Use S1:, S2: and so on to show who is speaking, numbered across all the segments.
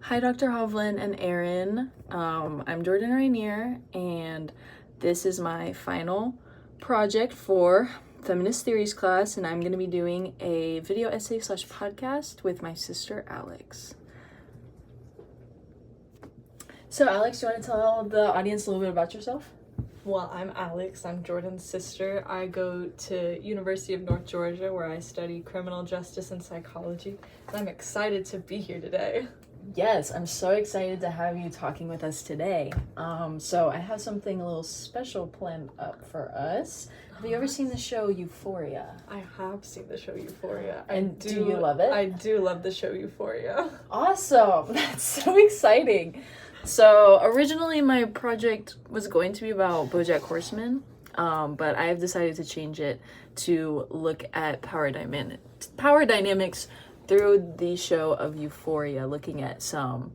S1: Hi, Dr. Hovland and Erin. I'm Jordan Rainier, and this is my final project for Feminist Theories class, and I'm going to be doing a video essay / podcast with my sister, Alex. So, Alex, do you want to tell the audience a little bit about yourself?
S2: Well, I'm Alex. I'm Jordan's sister. I go to University of North Georgia, where I study criminal justice and psychology, and I'm excited to be here today.
S1: Yes, I'm so excited to have you talking with us today. So I have something a little special planned up for us. Have you ever seen the show Euphoria?
S2: I have seen the show Euphoria.
S1: And do you love it?
S2: I do love the show Euphoria.
S1: Awesome! That's so exciting. So originally my project was going to be about BoJack Horseman, but I have decided to change it to look at power dynamics through the show of Euphoria, looking at some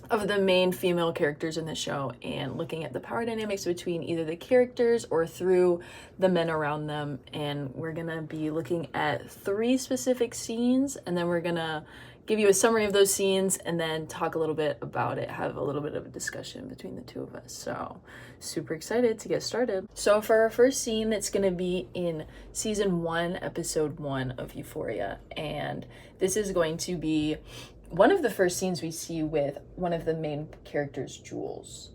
S1: of the main female characters in the show and looking at the power dynamics between either the characters or through the men around them. And we're gonna be looking at 3 specific scenes, and then we're gonna give you a summary of those scenes and then talk a little bit about it, have a little bit of a discussion between the two of us. So super excited to get started. So for our first scene, it's going to be in season 1, episode 1 of Euphoria. And this is going to be one of the first scenes we see with one of the main characters, Jules.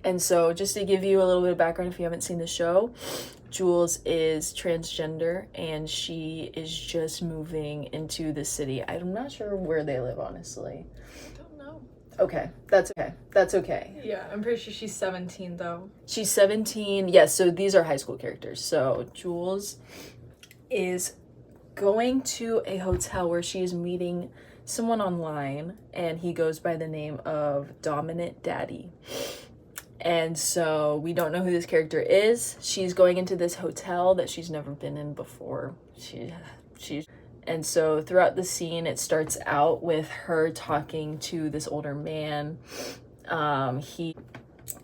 S1: And so just to give you a little bit of background, if you haven't seen the show, Jules is transgender and she is just moving into the city. I'm not sure where they live, honestly.
S2: I don't know.
S1: Okay, that's okay.
S2: Yeah, I'm pretty sure she's 17 though.
S1: She's 17. Yes, so these are high school characters. So Jules is going to a hotel where she is meeting someone online, and he goes by the name of Dominant Daddy. And so we don't know who this character is. She's going into this hotel that she's never been in before. And so throughout the scene, it starts out with her talking to this older man. And he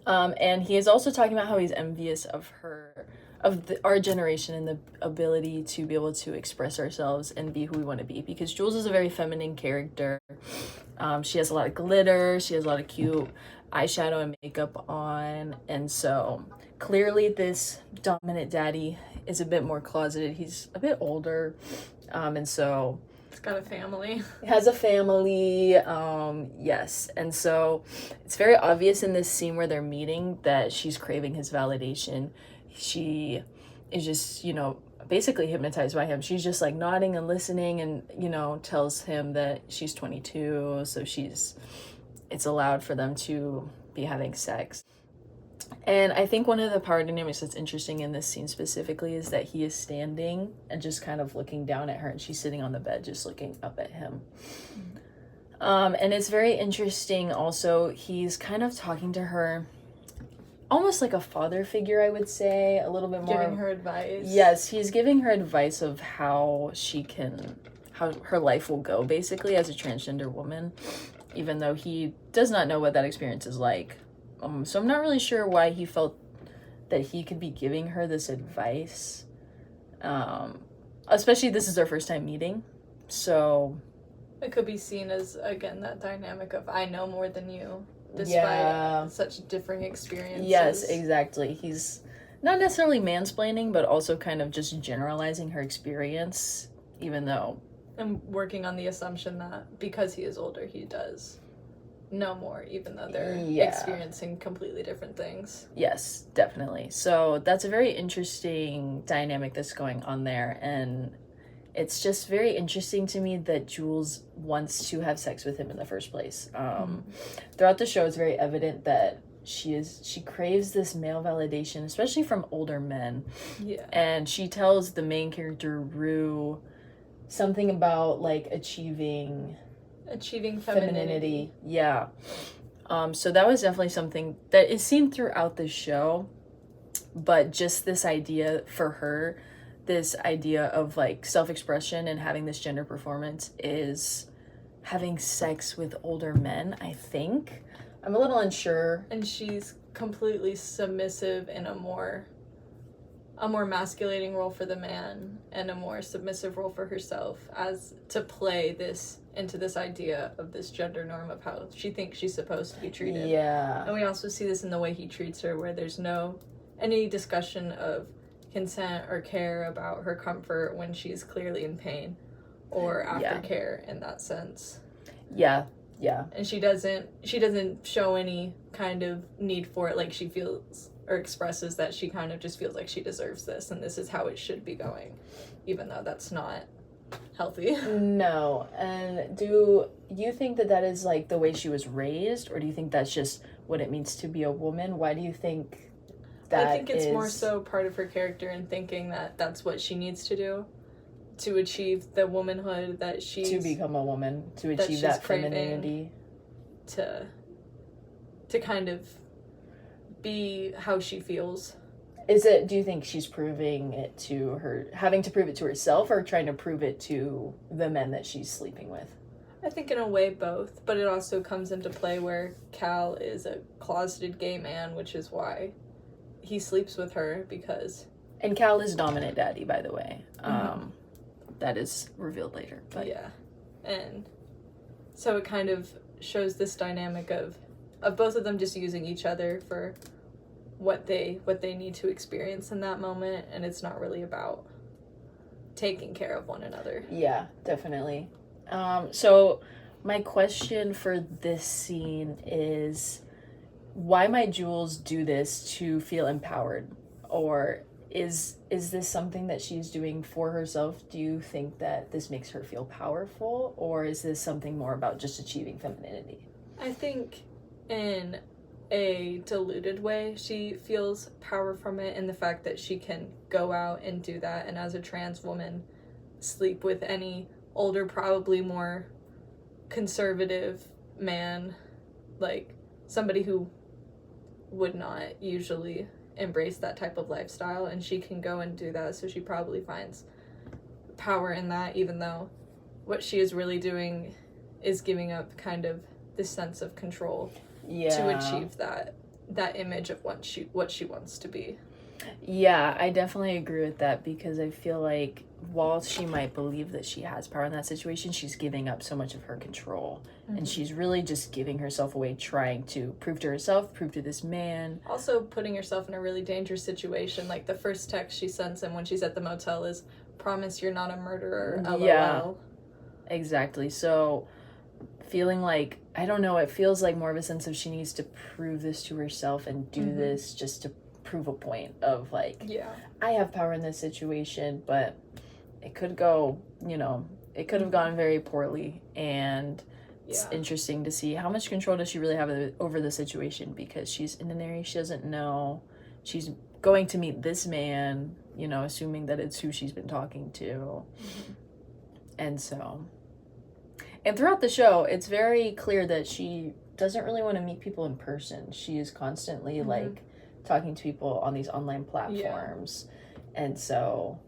S1: is also talking about how he's envious of our generation and the ability to be able to express ourselves and be who we want to be, because Jules is a very feminine character. She has a lot of glitter, she has a lot of cute eyeshadow and makeup on, and so clearly this Dominant Daddy is a bit more closeted. He's a bit older, and so
S2: He's got a family.
S1: He has a family, yes. And so it's very obvious in this scene where they're meeting that she's craving his validation. She is just, basically hypnotized by him. She's just like nodding and listening and, tells him that she's 22, so it's allowed for them to be having sex. And I think one of the power dynamics that's interesting in this scene specifically is that he is standing and just kind of looking down at her, and she's sitting on the bed just looking up at him. And it's very interesting also, he's kind of talking to her almost like a father figure, I would say, a little bit more.
S2: Giving her advice.
S1: Yes, he's giving her advice of how her life will go, basically, as a transgender woman, even though he does not know what that experience is like. So I'm not really sure why he felt that he could be giving her this advice. Especially this is their first time meeting. So
S2: it could be seen as, again, that dynamic of I know more than you, despite such differing experiences.
S1: Yes, exactly. He's not necessarily mansplaining, but also kind of just generalizing her experience, even though...
S2: And working on the assumption that because he is older, he does know more, even though they're experiencing completely different things.
S1: Yes, definitely. So that's a very interesting dynamic that's going on there, and it's just very interesting to me that Jules wants to have sex with him in the first place. Throughout the show, it's very evident that she craves this male validation, especially from older men.
S2: Yeah. And
S1: she tells the main character, Rue, something about like achieving femininity. Yeah. So that was definitely something that is seen throughout the show, but just this idea for her, this idea of like self-expression and having this gender performance is having sex with older men, I think. I'm a little unsure.
S2: And she's completely submissive in a more masculating role for the man and a more submissive role for herself, as to play this into this idea of this gender norm of how she thinks she's supposed to be treated.
S1: Yeah.
S2: And we also see this in the way he treats her, where there's no any discussion of consent or care about her comfort when she's clearly in pain or aftercare in that sense.
S1: Yeah.
S2: And she doesn't show any kind of need for it, like she feels or expresses that she kind of just feels like she deserves this and this is how it should be going, even though that's not healthy.
S1: No. And do you think that is like the way she was raised, or do you think that's just what it means to be a woman? Why do you think that
S2: I think it's more so part of her character and thinking that that's what she needs to do to achieve the womanhood that she's...
S1: To become a woman, to achieve that femininity.
S2: To kind of be how she feels.
S1: Do you think she's proving it to her, having to prove it to herself, or trying to prove it to the men that she's sleeping with?
S2: I think in a way both, but it also comes into play where Cal is a closeted gay man, which is why he sleeps with her, because...
S1: And Cal is dominant daddy, by the way. That is revealed later. But
S2: yeah. And so it kind of shows this dynamic of both of them just using each other for what they need to experience in that moment, and it's not really about taking care of one another.
S1: Yeah, definitely. So my question for this scene is, why might Jules do this to feel empowered? Or is this something that she's doing for herself? Do you think that this makes her feel powerful, or is this something more about just achieving femininity?
S2: I think in a diluted way, she feels power from it in the fact that she can go out and do that, and as a trans woman, sleep with any older, probably more conservative man, like somebody who would not usually embrace that type of lifestyle, and she can go and do that, so she probably finds power in that, even though what she is really doing is giving up kind of this sense of control to achieve that image of what she wants to be.
S1: Yeah, I definitely agree with that, because I feel like while she might believe that she has power in that situation, she's giving up so much of her control. And she's really just giving herself away, trying to prove to herself, prove to this man. Also
S2: putting herself in a really dangerous situation. Like the first text she sends him when she's at the motel is, "Promise you're not a murderer, LOL."
S1: Yeah, exactly. So feeling like, I don't know, it feels like more of a sense of she needs to prove this to herself and do this just to prove a point of like, I have power in this situation, but it could go, it could have gone very poorly. And it's interesting to see how much control does she really have over the situation, because she's in an area she doesn't know. She's going to meet this man, assuming that it's who she's been talking to. And throughout the show, it's very clear that she doesn't really want to meet people in person. She is constantly like talking to people on these online platforms. And so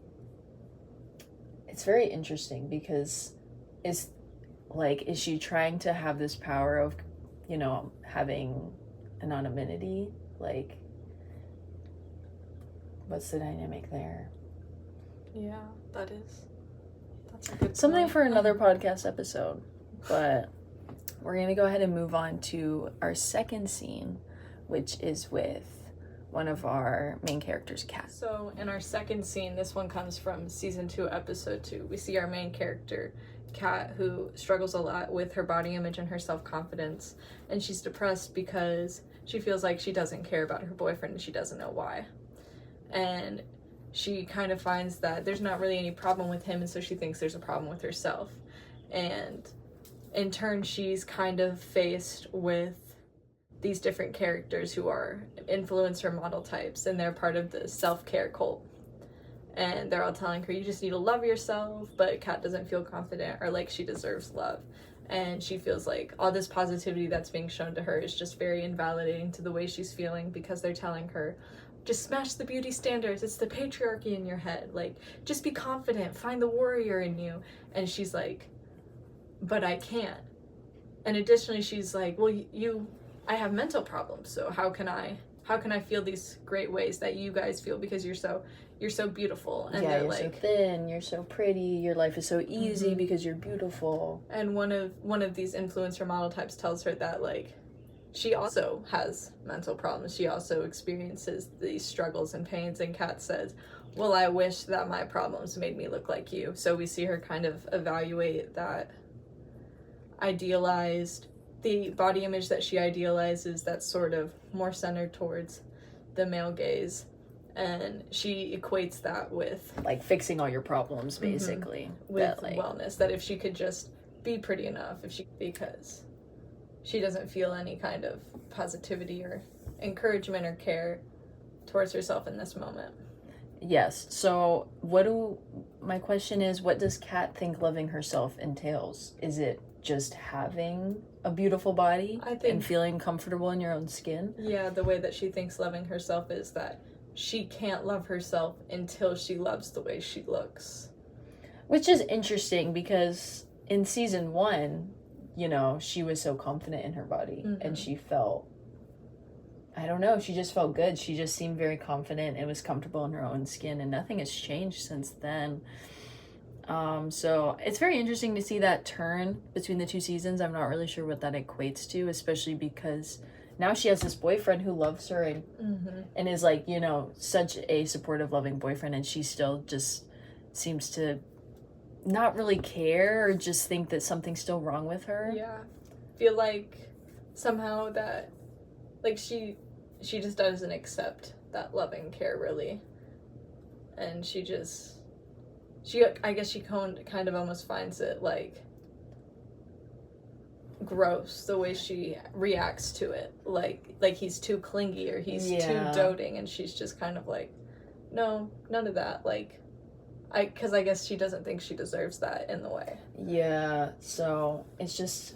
S1: it's very interesting, because is she trying to have this power of, having anonymity? Like, what's the dynamic there?
S2: Yeah, that's a good
S1: something
S2: point.
S1: for another podcast episode. But we're gonna go ahead and move on to our second scene, which is with one of our main characters, Kat.
S2: So in our second scene, this one comes from season 2, episode 2. We see our main character, Kat, who struggles a lot with her body image and her self-confidence, and she's depressed because she feels like she doesn't care about her boyfriend and she doesn't know why. And she kind of finds that there's not really any problem with him, and so she thinks there's a problem with herself. And in turn, she's kind of faced with these different characters who are influencer model types, and they're part of the self-care cult. And they're all telling her, you just need to love yourself, but Kat doesn't feel confident or like she deserves love. And she feels like all this positivity that's being shown to her is just very invalidating to the way she's feeling, because they're telling her, just smash the beauty standards, it's the patriarchy in your head, like, just be confident, find the warrior in you. And she's like, but I can't. And additionally, she's like, well, I have mental problems, so how can I feel these great ways that you guys feel, because you're you're so beautiful. And
S1: yeah,
S2: they're
S1: you're
S2: like,
S1: so thin, you're so pretty, your life is so easy because you're beautiful.
S2: And one of these influencer model types tells her that, like, she also has mental problems. She also experiences these struggles and pains. And Kat says, well, I wish that my problems made me look like you. So we see her kind of evaluate that the body image that she idealizes that's sort of more centered towards the male gaze. And she equates that with...
S1: like, fixing all your problems, basically.
S2: With
S1: that, like,
S2: wellness. That if she could just be pretty enough, because she doesn't feel any kind of positivity or encouragement or care towards herself in this moment.
S1: Yes. So my question is, what does Kat think loving herself entails? Is it just having a beautiful body and feeling comfortable in your own skin?
S2: Yeah, the way that she thinks loving herself is that she can't love herself until she loves the way she looks.
S1: Which is interesting because in season 1, you know, she was so confident in her body and she felt, I don't know, she just felt good. She just seemed very confident and was comfortable in her own skin, and nothing has changed since then. So it's very interesting to see that turn between the 2 seasons. I'm not really sure what that equates to, especially because now she has this boyfriend who loves her and is, like, you know, such a supportive, loving boyfriend, and she still just seems to not really care or just think that something's still wrong with her.
S2: Yeah. Feel like somehow that, like, she just doesn't accept that loving care, really. And I guess she kind of almost finds it, like, gross the way she reacts to it. Like he's too clingy or he's too doting, and she's just kind of like, no, none of that. Like, because I guess she doesn't think she deserves that in the way.
S1: Yeah, so it's just...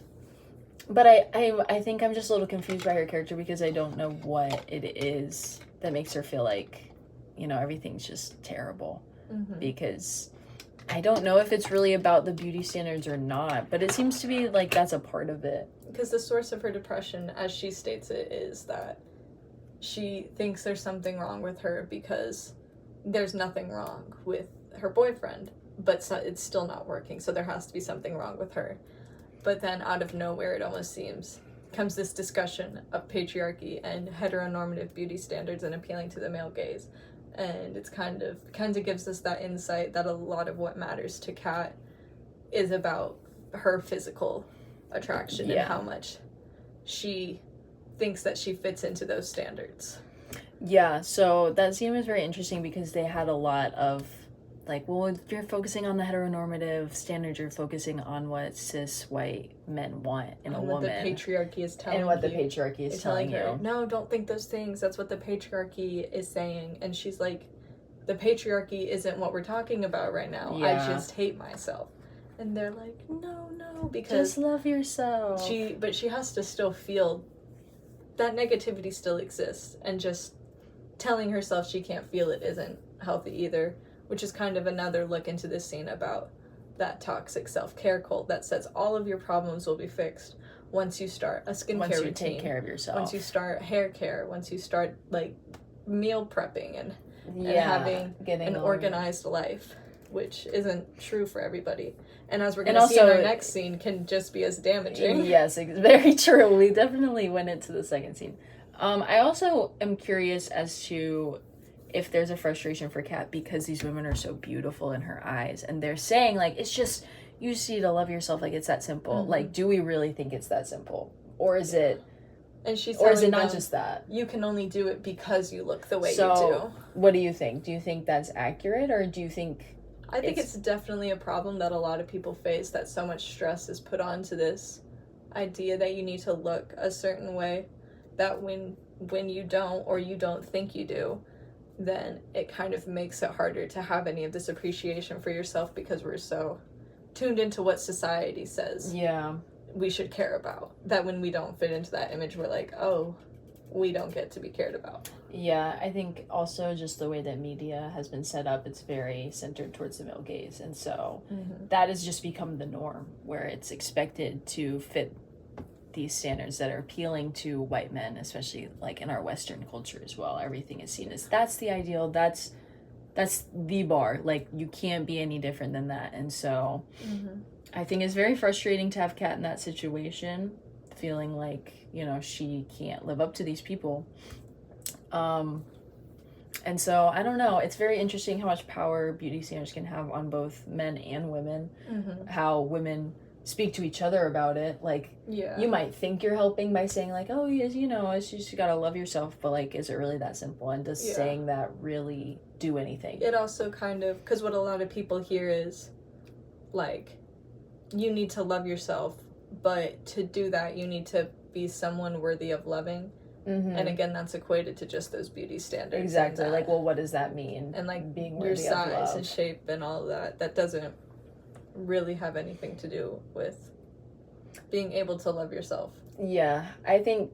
S1: But I think I'm just a little confused by her character because I don't know what it is that makes her feel like, you know, everything's just terrible. Because I don't know if it's really about the beauty standards or not, but it seems to be like that's a part of it.
S2: Because the source of her depression, as she states it, is that she thinks there's something wrong with her because there's nothing wrong with her boyfriend, but it's still not working, so there has to be something wrong with her. But then out of nowhere, it almost seems, comes this discussion of patriarchy and heteronormative beauty standards and appealing to the male gaze. And it's kind of gives us that insight that a lot of what matters to Kat is about her physical attraction and how much she thinks that she fits into those standards.
S1: Yeah, so that scene was very interesting because they had a lot of, like, well, if you're focusing on the heteronormative standards, you're focusing on what cis white men want in a woman.
S2: And what the patriarchy is telling you.
S1: And what the patriarchy is telling you.
S2: Her, no, don't think those things. That's what the patriarchy is saying. And she's like, the patriarchy isn't what we're talking about right now. Yeah. I just hate myself. And they're like, no, because...
S1: just love yourself.
S2: But she has to still feel that negativity still exists. And just telling herself she can't feel it isn't healthy either. Which is kind of another look into this scene about that toxic self-care cult that says all of your problems will be fixed once you start a skincare routine.
S1: Once you take care of yourself.
S2: Once you start hair care. Once you start, like, meal prepping and having an organized life, which isn't true for everybody. And as we're going to see in our next scene, can just be as damaging.
S1: Yes, very true. We definitely went into the second scene. I also am curious as to if there's a frustration for Kat because these women are so beautiful in her eyes, and they're saying, like, it's just, you just need to love yourself, like, it's that simple. Like, do we really think it's that simple? Or is it...
S2: And she's
S1: or is it not just that?
S2: You can only do it because you look the way you do.
S1: What do you think? Do you think that's accurate, or do you think...
S2: I think it's definitely a problem that a lot of people face, that so much stress is put onto this idea that you need to look a certain way, that when you don't, or you don't think you do, then it kind of makes it harder to have any of this appreciation for yourself because we're so tuned into what society says we should care about, that when we don't fit into that image, we're like, oh, we don't get to be cared about.
S1: Yeah, I think also just the way that media has been set up, it's very centered towards the male gaze, and so that has just become the norm, where it's expected to fit these standards that are appealing to white men, especially like in our Western culture as well. Everything is seen as that's the ideal, that's that's the bar. Like, you can't be any different than that. And so I think it's very frustrating to have Kat in that situation, feeling like, you know, she can't live up to these people. And so I don't know, it's very interesting how much power beauty standards can have on both men and women. How women speak to each other about it. Like, you might think you're helping by saying like, oh yes, you know, it's just, you gotta love yourself, but like, is it really that simple? And does saying that really do anything?
S2: It also kind of, because what a lot of people hear is like, you need to love yourself, but to do that you need to be someone worthy of loving. And again, that's equated to just those beauty standards.
S1: Exactly. Like, well, what does that mean?
S2: And like,
S1: being
S2: your
S1: worthy
S2: size
S1: of love
S2: and shape and all that, that doesn't really have anything to do with being able to love yourself. Yeah,
S1: I think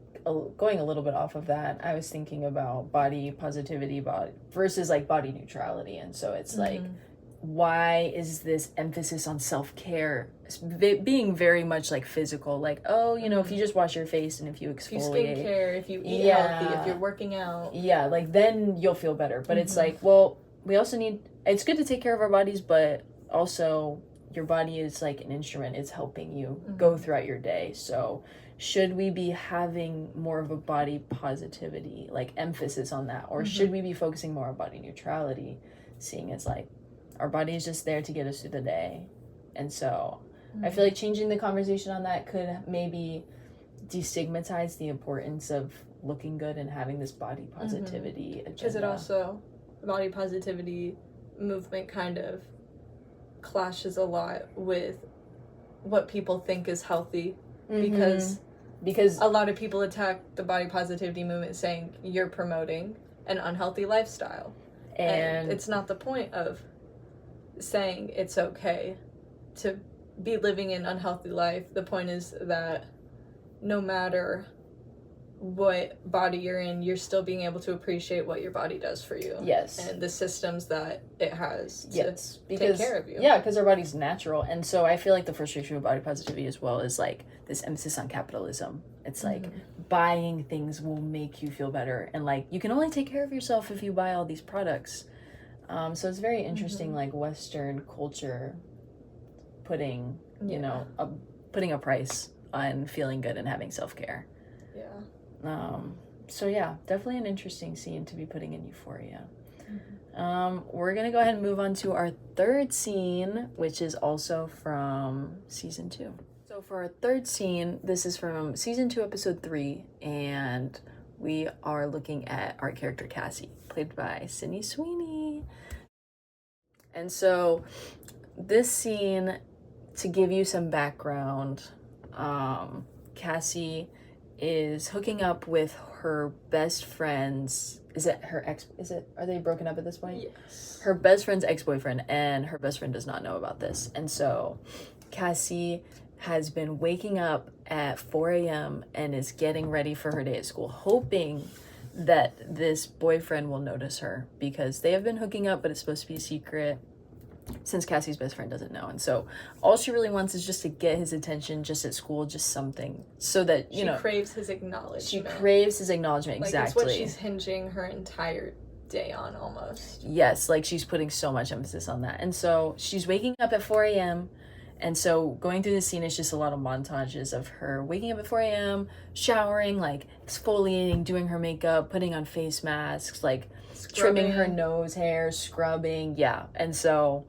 S1: going a little bit off of that, I was thinking about body positivity versus like body neutrality. And so it's like, why is this emphasis on self-care being very much like physical, like, oh, you know, if you just wash your face and if you exfoliate,
S2: if you skincare, if you eat healthy, if you're working out,
S1: like, then you'll feel better. But it's like, well, we also need, it's good to take care of our bodies, but also your body is like an instrument. It's helping you go throughout your day. So should we be having more of a body positivity, like emphasis on that, or should we be focusing more on body neutrality, seeing it's like our body is just there to get us through the day? And so I feel like changing the conversation on that could maybe destigmatize the importance of looking good and having this body positivity agenda.
S2: Because it also, body positivity movement kind of clashes a lot with what people think is healthy, because a lot of people attack the body positivity movement saying you're promoting an unhealthy lifestyle, and it's not the point of saying it's okay to be living an unhealthy life. The point is that no matter what body you're in, you're still being able to appreciate what your body does for you.
S1: Yes.
S2: And the systems that it has to take care of you.
S1: Yeah, because our body's natural. And so I feel like the frustration with body positivity as well is like this emphasis on capitalism. It's like buying things will make you feel better. And like, you can only take care of yourself if you buy all these products. So it's very interesting, like Western culture putting, you know, putting a price on feeling good and having self-care. So yeah, definitely an interesting scene to be putting in Euphoria. We're gonna go ahead and move on to our third scene, which is also from season 2. So for our third scene, this is from season 2, episode 3, and we are looking at our character Cassie, played by Sydney Sweeney. And so this scene, to give you some background, Cassie is hooking up with her best friend's, are they broken up at this point?
S2: Yes.
S1: Her best friend's ex-boyfriend, and her best friend does not know about this. And so Cassie has been waking up at 4 a.m. and is getting ready for her day at school, hoping that this boyfriend will notice her, because they have been hooking up, but it's supposed to be a secret since Cassie's best friend doesn't know. And so all she really wants is just to get his attention, just at school, just something, so that, you know,
S2: she craves his acknowledgement.
S1: Like,
S2: exactly. It's what she's hinging her entire day on, almost.
S1: Yes, like she's putting so much emphasis on that. And so she's waking up at 4 a.m. And so going through the scene is just a lot of montages of her waking up at 4 a.m., showering, like exfoliating, doing her makeup, putting on face masks, like trimming her nose hair, scrubbing. Yeah. And so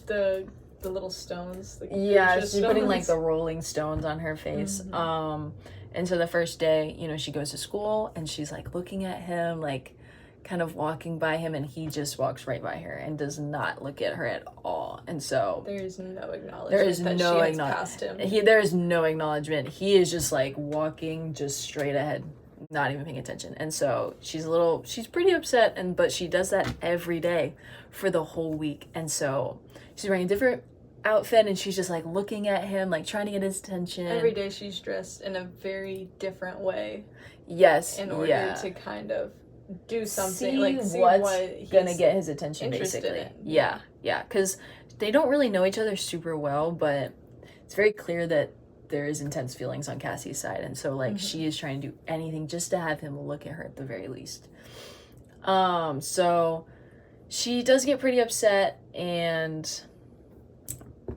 S2: the little stones.
S1: She's putting like the rolling stones on her face. And so the first day, you know, she goes to school and she's like looking at him, like kind of walking by him, and he just walks right by her and does not look at her at all. And so
S2: there is no acknowledgement.
S1: There is no acknowledgement. He is just like walking just straight ahead, not even paying attention. And so she's pretty upset, but she does that every day for the whole week. And so she's wearing a different outfit and she's just like looking at him, like trying to get his attention.
S2: Every day she's dressed in a very different way.
S1: Yes.
S2: In order to kind of do something, see
S1: what's gonna get his attention, basically. Yeah, because they don't really know each other super well, but it's very clear that there is intense feelings on Cassie's side, and so like she is trying to do anything just to have him look at her at the very least. So she does get pretty upset, and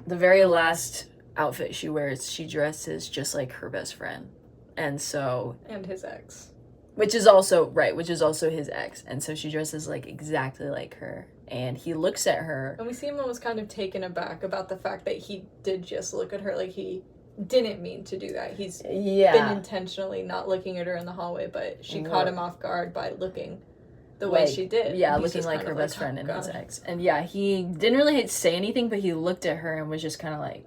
S1: the very last outfit she wears, she dresses just like her best friend. And so...
S2: And his ex.
S1: Which is also his ex. And so she dresses like exactly like her. And he looks at her.
S2: And we see him almost kind of taken aback about the fact that he did just look at her. Like, he didn't mean to do that. He's been intentionally not looking at her in the hallway, but she caught him off guard by looking the way she did.
S1: Yeah, looking like her best friend and his ex. And yeah, he didn't really say anything, but he looked at her and was just kind of like...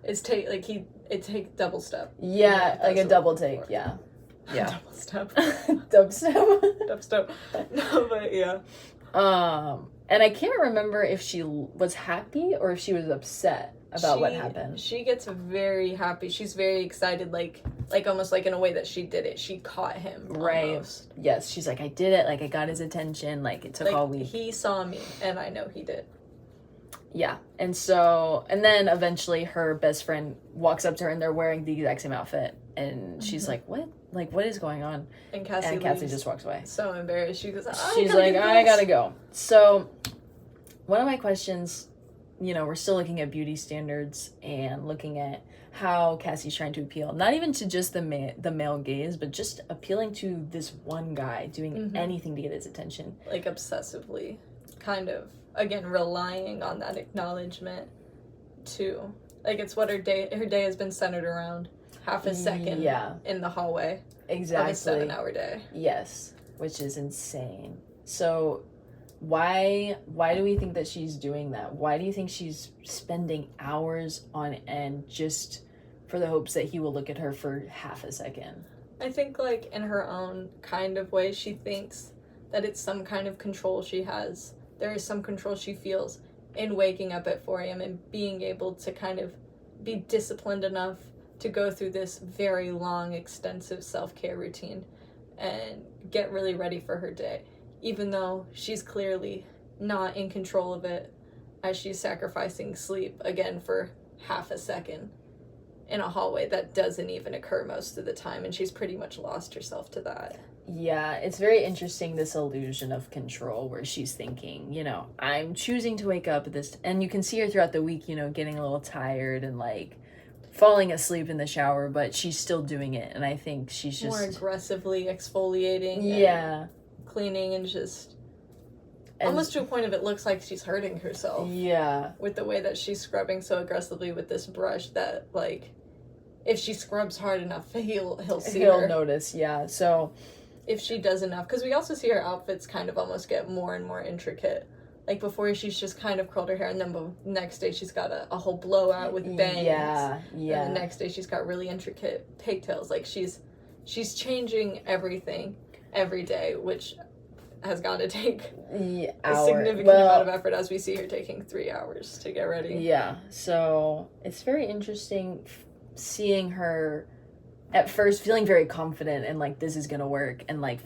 S2: It take double step.
S1: Yeah, like a double take, yeah. Yeah.
S2: Double step.
S1: Dubstep?
S2: Dubstep. No, but yeah.
S1: And I can't remember if she was happy or if she was upset about what happened.
S2: She gets very happy. She's very excited, like almost like in a way that she did it. She caught him.
S1: Right.
S2: Almost.
S1: Yes, she's like, I did it. Like, I got his attention. Like, it took all week.
S2: He saw me, and I know he did.
S1: Yeah. And then eventually her best friend walks up to her, and they're wearing the exact same outfit. And she's like, what? Like, what is going on?
S2: And Cassie
S1: just walks away.
S2: So embarrassed. She's
S1: like, I gotta go. So, one of my questions, we're still looking at beauty standards and looking at how Cassie's trying to appeal, not even to just the male gaze, but just appealing to this one guy, doing anything to get his attention.
S2: Like, obsessively. Kind of, again, relying on that acknowledgement, too. Like, it's what her day has been centered around. Half a second in the hallway.
S1: Exactly.
S2: Of a 7-hour day.
S1: Yes, which is insane. So why do we think that she's doing that? Why do you think she's spending hours on end just for the hopes that he will look at her for half a second?
S2: I think, like, in her own kind of way, she thinks that it's some kind of control she has. There is some control she feels in waking up at 4 a.m. and being able to kind of be disciplined enough to go through this very long, extensive self-care routine and get really ready for her day, even though she's clearly not in control of it, as she's sacrificing sleep, again, for half a second in a hallway that doesn't even occur most of the time, and she's pretty much lost herself to that.
S1: Yeah, it's very interesting, this illusion of control where she's thinking, I'm choosing to wake up at this, and you can see her throughout the week, getting a little tired and, like, falling asleep in the shower, but she's still doing it, and I think she's just...
S2: More aggressively exfoliating.
S1: Yeah.
S2: And cleaning and just... almost to a point of it looks like she's hurting herself.
S1: Yeah.
S2: With the way that she's scrubbing so aggressively with this brush that, like, if she scrubs hard enough, he'll see her.
S1: He'll notice, yeah. So...
S2: if she does enough, because we also see her outfits kind of almost get more and more intricate. Like, before she's just kind of curled her hair, and then the next day she's got a whole blowout with bangs.
S1: Yeah.
S2: And the next day she's got really intricate pigtails. Like, she's changing everything every day, which has got to take a significant amount of effort, as we see her taking 3 hours to get ready.
S1: Yeah, so it's very interesting seeing her at first feeling very confident and like this is gonna work, and like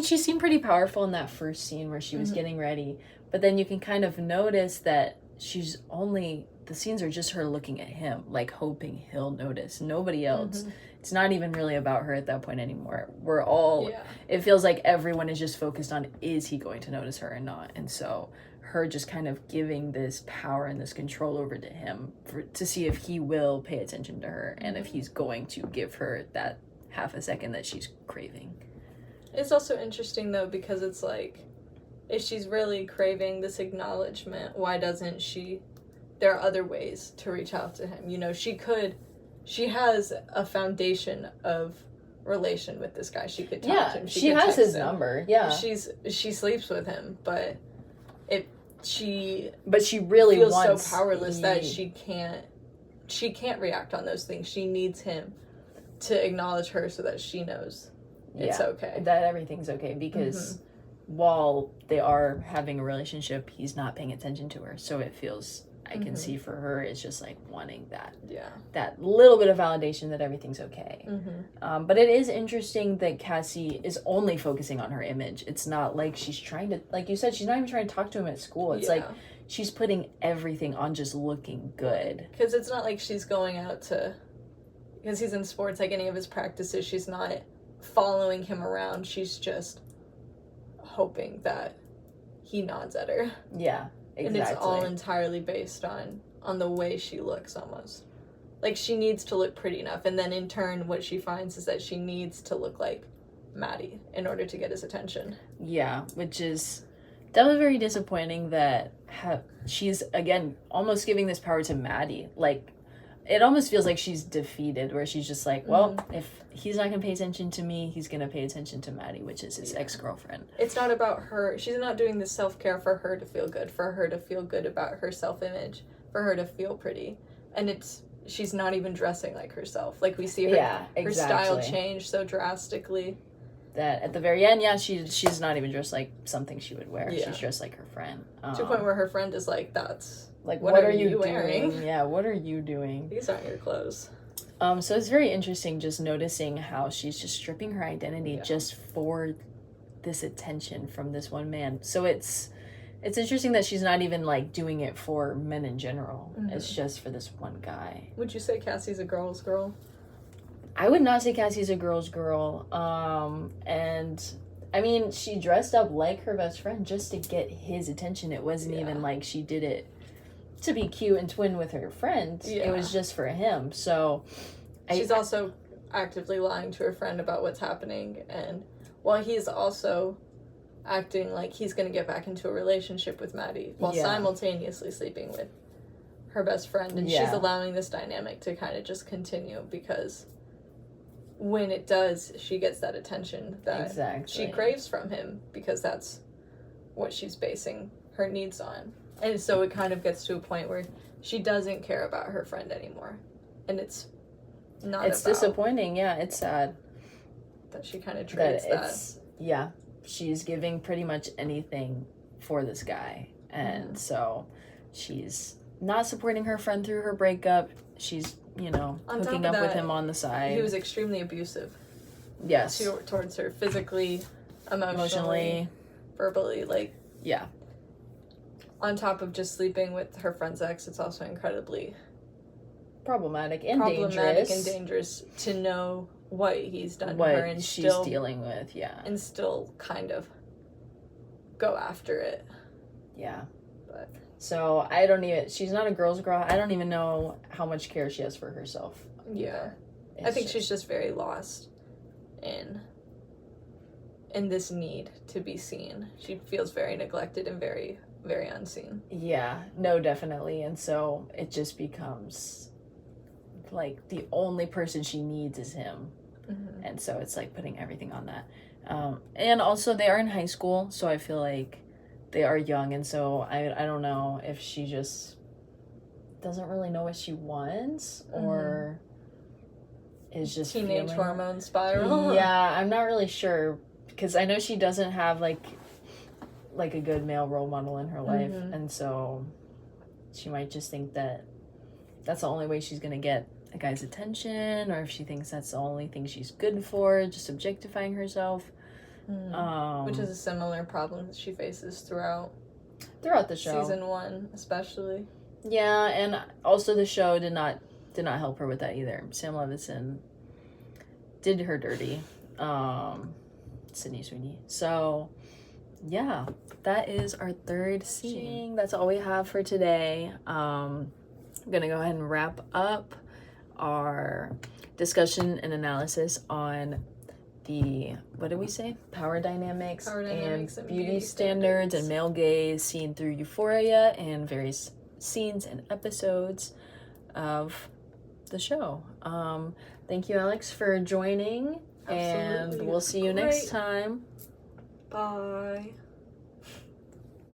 S1: she seemed pretty powerful in that first scene where she was getting ready, but then you can kind of notice that the scenes are just her looking at him, like hoping he'll notice, nobody else. It's not even really about her at that point anymore. We're all it feels like everyone is just focused on, is he going to notice her or not? And so her just kind of giving this power and this control over to him to see if he will pay attention to her and if he's going to give her that half a second that she's craving.
S2: It's also interesting, though, because it's like, if she's really craving this acknowledgement, why doesn't she... There are other ways to reach out to him. She has a foundation of relation with this guy. She could talk to him.
S1: She has his number. Yeah.
S2: She sleeps with him, but she
S1: really
S2: feels
S1: wants...
S2: so powerless that she can't react on those things. She needs him to acknowledge her so that she knows it's okay.
S1: That everything's okay, because while they are having a relationship, he's not paying attention to her. So it feels, I can see for her, it's just like wanting that little bit of validation that everything's okay. But it is interesting that Cassie is only focusing on her image. It's not like she's trying to, like you said, she's not even trying to talk to him at school. It's like she's putting everything on just looking good.
S2: Because it's not like she's going out to, because he's in sports, like any of his practices, she's not following him around. She's just hoping that he nods at her.
S1: Yeah, exactly.
S2: And it's all entirely based on the way she looks, almost. Like, she needs to look pretty enough, and then in turn what she finds is that she needs to look like Maddie in order to get his attention.
S1: Yeah, that was very disappointing that she's, again, almost giving this power to Maddie. Like, it almost feels like she's defeated, where she's just like, well, if he's not going to pay attention to me, he's going to pay attention to Maddie, which is his ex-girlfriend.
S2: It's not about her. She's not doing the self-care for her to feel good, about her self-image, for her to feel pretty. And she's not even dressing like herself. Like, we see her style change so drastically.
S1: That at the very end, she's not even dressed like something she would wear. She's dressed like her friend.
S2: To a point where her friend is like, that's...
S1: Like, what are you wearing? Yeah, what are you doing?
S2: These aren't your clothes.
S1: So it's very interesting just noticing how she's just stripping her identity just for this attention from this one man. So it's interesting that she's not even, like, doing it for men in general. It's just for this one guy.
S2: Would you say Cassie's a girl's girl?
S1: I would not say Cassie's a girl's girl. And I mean, she dressed up like her best friend just to get his attention. It wasn't even like she did it to be cute and twin with her friend. It was just for him. So
S2: she's also actively lying to her friend about what's happening, and while he's also acting like he's going to get back into a relationship with Maddie while simultaneously sleeping with her best friend, and she's allowing this dynamic to kind of just continue, because when it does, she gets that attention that she craves from him, because that's what she's basing her needs on. And so it kind of gets to a point where she doesn't care about her friend anymore. And it's not
S1: It's disappointing, it's sad.
S2: That she kind of trades that.
S1: Yeah, she's giving pretty much anything for this guy. And so she's not supporting her friend through her breakup. She's, hooking up with him on the side.
S2: He was extremely abusive.
S1: Yes.
S2: Towards her, physically, emotionally, verbally, like...
S1: Yeah.
S2: On top of just sleeping with her friend's ex, it's also incredibly
S1: problematic and dangerous
S2: to know what he's done
S1: to
S2: her and
S1: she's dealing with,
S2: and still kind of go after it.
S1: Yeah.
S2: But
S1: so she's not a girl's girl. I don't even know how much care she has for herself.
S2: Yeah. I think she's just very lost in this need to be seen. She feels very neglected and very, very unseen.
S1: Yeah, no, definitely. And so it just becomes like the only person she needs is him. And so it's like putting everything on that. And also they are in high school, so I feel like they are young, and so I don't know if she just doesn't really know what she wants, or is just
S2: teenage hormone spiral.
S1: Yeah, I'm not really sure, because I know she doesn't have like a good male role model in her life, and so she might just think that that's the only way she's gonna get a guy's attention, or if she thinks that's the only thing she's good for, just objectifying herself.
S2: Which is a similar problem that she faces throughout
S1: the show,
S2: season 1 especially.
S1: Yeah, and also the show did not help her with that either. Sam Levinson did her dirty, Sydney Sweeney. So yeah, that is our third scene. That's all we have for today. I'm gonna go ahead and wrap up our discussion and analysis on the, what did we say? Power dynamics and beauty standards and male gaze seen through Euphoria and various scenes and episodes of the show. Thank you, Alex, for joining. Absolutely. And we'll see you next time.
S2: Bye.